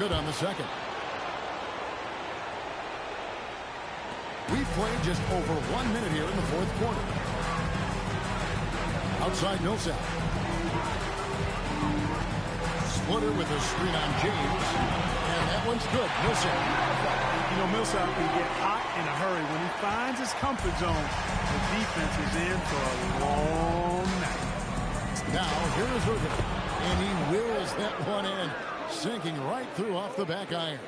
Good on the second. We've played just over 1 minute here in the fourth quarter. Outside Millsap. Splitter with a screen on James. And that one's good. Millsap. You know, Millsap can get hot in a hurry. When he finds his comfort zone, the defense is in for a long night. Now, here is Irving. And he wills that one in, sinking right through off the back iron.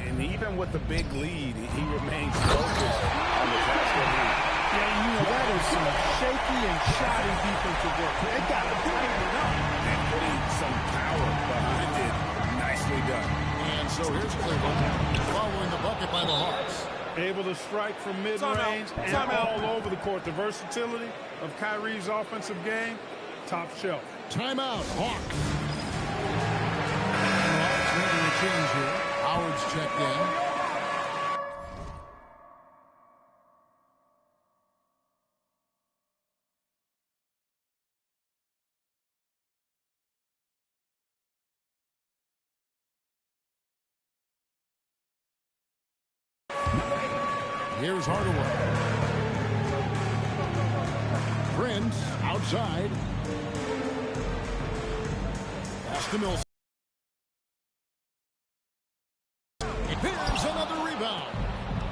And even with the big lead, he remains focused on the task at hand. Yeah, you know, that is some shaky and shoddy defensive work. They got to tighten it up. And putting some power behind it. Nicely done. And so here's Cleveland following the bucket by the Hawks. Able to strike from mid-range and all over the court. The versatility of Kyrie's offensive game, top shelf. Timeout, Hawks. The Hawks making a change here. Howard's checked in. Here's Hardaway. Prince outside. Pass to Mills. Here's another rebound.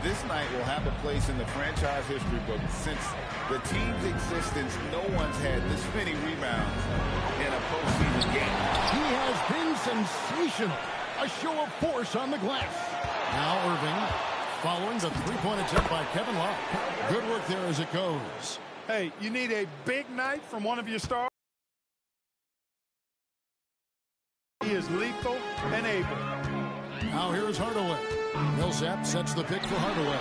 This night will have a place in the franchise history book. Since the team's existence, no one's had this many rebounds in a postseason game. He has been sensational. A show of force on the glass. Now Irving following the three-point attempt by Kevin Love. Good work there as it goes. Hey, you need a big night from one of your stars. He is lethal and able. Now here's Hardaway. Millsap sets the pick for Hardaway.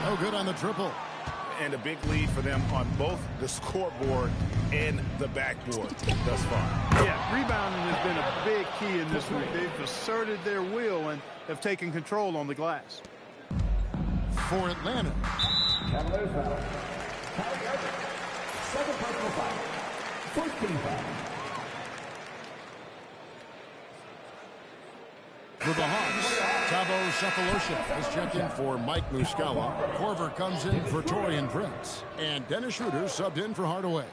No good on the triple. And a big lead for them on both the scoreboard and the backboard thus far. Yeah, rebounding has been a big key in this week. They've asserted their will and have taken control on the glass. For Atlanta. Cavaliers foul. Second personal foul. First team foul. For the Hawks, Thabo Sefolosha is checked in for Mike Muscala. Korver comes in for Taurean Prince. And Dennis Schroeder subbed in for Hardaway.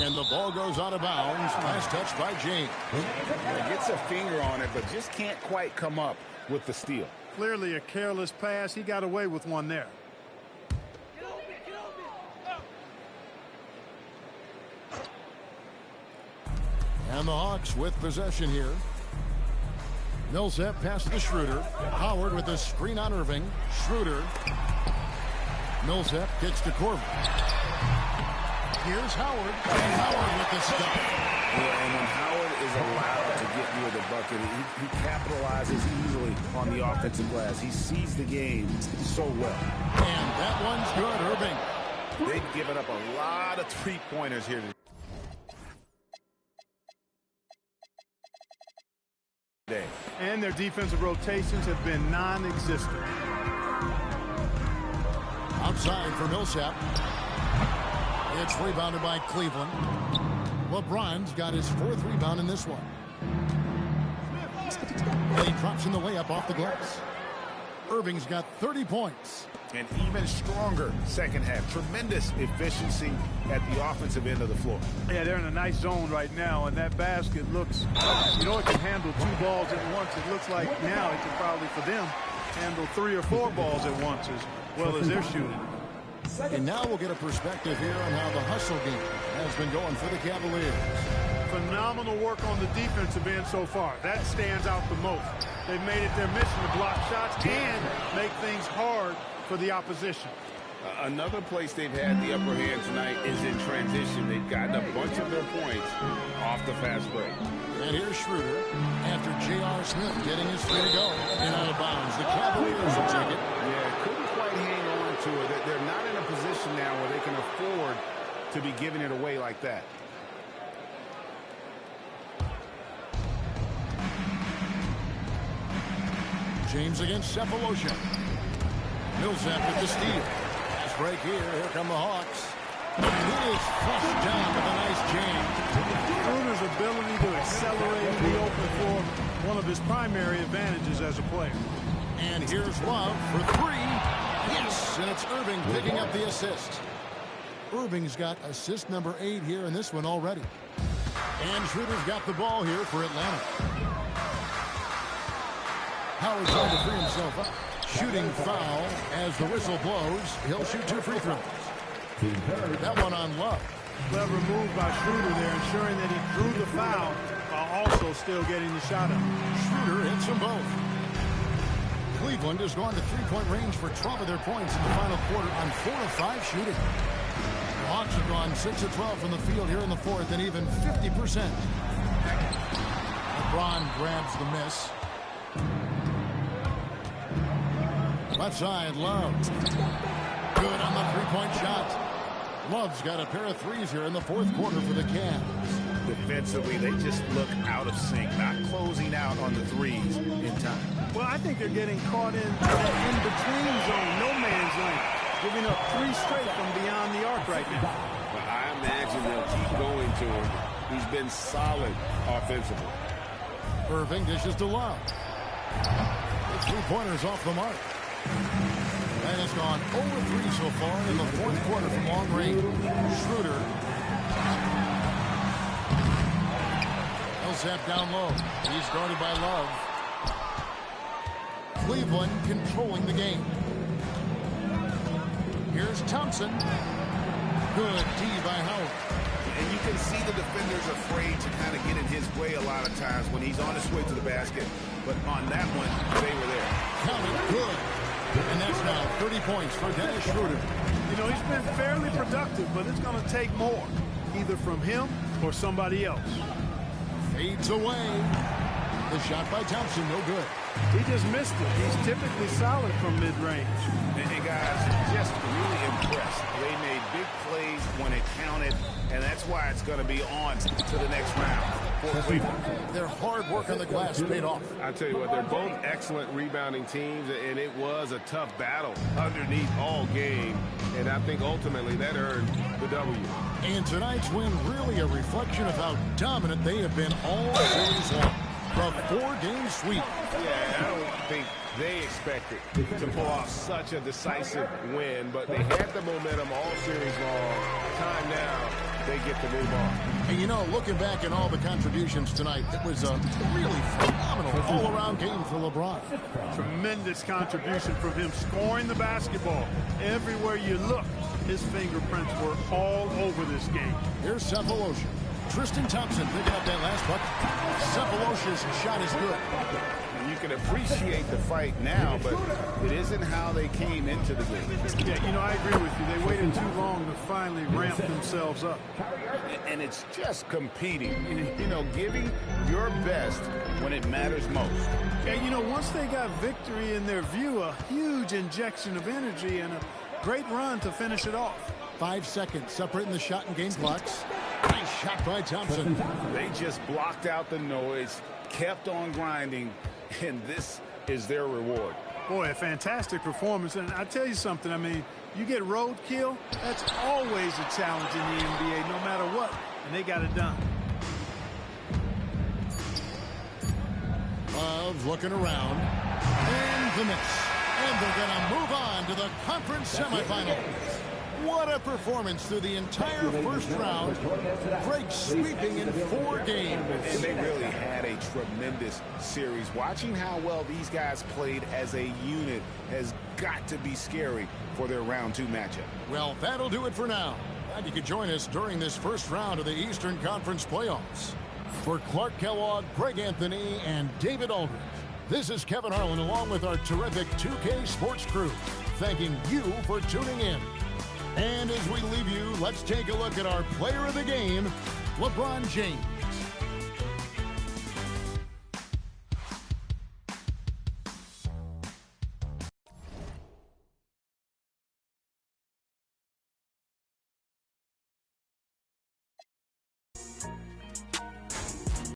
And the ball goes out of bounds. Last touch by James. Yeah, gets a finger on it, but just can't quite come up with the steal. Clearly a careless pass. He got away with one there. And the Hawks with possession here. Millsap pass to Schroeder. Howard with the screen on Irving. Schroeder. Millsap kicks to Korver. Here's Howard. Howard with the stop. Yeah, and when Howard is allowed to get near the bucket, he capitalizes easily on the offensive glass. He sees the game so well. And that one's good, Irving. They've given up a lot of three-pointers here today. And their defensive rotations have been non-existent. Outside for Millsap. It's rebounded by Cleveland. LeBron's got his fourth rebound in this one. And he drops in the layup off the glass. Irving's got 30 points. And even stronger second half. Tremendous efficiency at the offensive end of the floor. Yeah, they're in a nice zone right now, and that basket looks, you know, it can handle 2 balls at once. It looks like now it can probably, for them, handle 3 or 4 balls at once as well as they're shooting. And now we'll get a perspective here on how the hustle game has been going for the Cavaliers. Phenomenal work on the defensive end so far. That stands out the most. They've made it their mission to block shots and make things hard for the opposition. Another place they've had the upper hand tonight is in transition. They've gotten a bunch of their points off the fast break. And here's Schroeder after J.R. Smith getting his 3 to go. And out of bounds. The Cavaliers will take it. Yeah, couldn't quite hang on to it. They're not in a position now where they can afford to be giving it away like that. James against Sefolosha. Millsap with the steal. Pass break here. Here come the Hawks. And he is flushed down with a nice jam. Schroeder's ability to accelerate in the open floor one of his primary advantages as a player. And here's Love for three. Yes, and it's Irving picking up the assist. Irving's got assist number 8 here in this one already. And Schroeder's got the ball here for Atlanta. Howard's trying to free himself up. Shooting foul as the whistle blows. He'll shoot 2 free throws. That one on Love. Clever move by Schroeder there, ensuring that he drew the foul while also still getting the shot up. Schroeder hits them both. Cleveland has gone to three-point range for 12 of their points in the final quarter on 4 of 5 shooting. The Hawks have gone 6 of 12 from the field here in the fourth and even 50%. LeBron grabs the miss. Left side, Love. Good on the three-point shot. Love's got a pair of threes here in the fourth quarter for the Cavs. Defensively, they just look out of sync, not closing out on the threes in time. Well, I think they're getting caught in that in-between zone, no man's land, giving up 3 straight from beyond the arc right now. But I imagine they'll keep going to him. He's been solid offensively. Irving dishes to Love. The three-pointers off the mark. And it's gone over 3 so far in the fourth quarter from long range. Schroeder. Millsap down low. He's guarded by Love. Cleveland controlling the game. Here's Thompson. Good D by Howard. And you can see the defenders afraid to kind of get in his way a lot of times when he's on his way to the basket. But on that one, they were there. Counted good. And that's now 30 points for Dennis Schroeder. You know, he's been fairly productive, but it's going to take more, either from him or somebody else. Fades away. The shot by Thompson, no good. He just missed it. He's typically solid from mid-range. And guys, just really impressed. They made big plays when it counted, and that's why it's going to be on to the next round for Cleveland. Their hard work on the glass paid off. I tell you what, they're both excellent rebounding teams, and it was a tough battle underneath all game. And I think ultimately that earned the W. And tonight's win really a reflection of how dominant they have been all series long. The 4-game sweep. Yeah, I don't think they expected to pull off such a decisive win, but they had the momentum all series long. Time now, they get to move on. And you know, looking back at all the contributions tonight, it was a really phenomenal all-around game for LeBron. Tremendous contribution from him scoring the basketball. Everywhere you look, his fingerprints were all over this game. Here's Cephalosha. Tristan Thompson picking up that last bucket. Cephalosha's shot is good. You can appreciate the fight now, but it isn't how they came into the game. Yeah, you know, I agree with you. They waited too long to finally ramp themselves up. And it's just competing, you know, giving your best when it matters most. Yeah, you know, once they got victory in their view, a huge injection of energy and a great run to finish it off. 5 seconds separating the shot and game clocks. Nice shot by Thompson. They just blocked out the noise, kept on grinding, and this is their reward. Boy, a fantastic performance. And I tell you something, I mean, you get roadkill, that's always a challenge in the NBA, no matter what. And they got it done. Love looking around. And the miss. And they're going to move on to the conference semifinals. What a performance through the entire first round. Great sweeping in 4 games. And they really had a tremendous series. Watching how well these guys played as a unit has got to be scary for their round 2 matchup. Well, that'll do it for now. Glad you could join us during this first round of the Eastern Conference playoffs. For Clark Kellogg, Greg Anthony, and David Aldridge, this is Kevin Harlan along with our terrific 2K Sports crew, thanking you for tuning in. And as we leave you, let's take a look at our player of the game, LeBron James.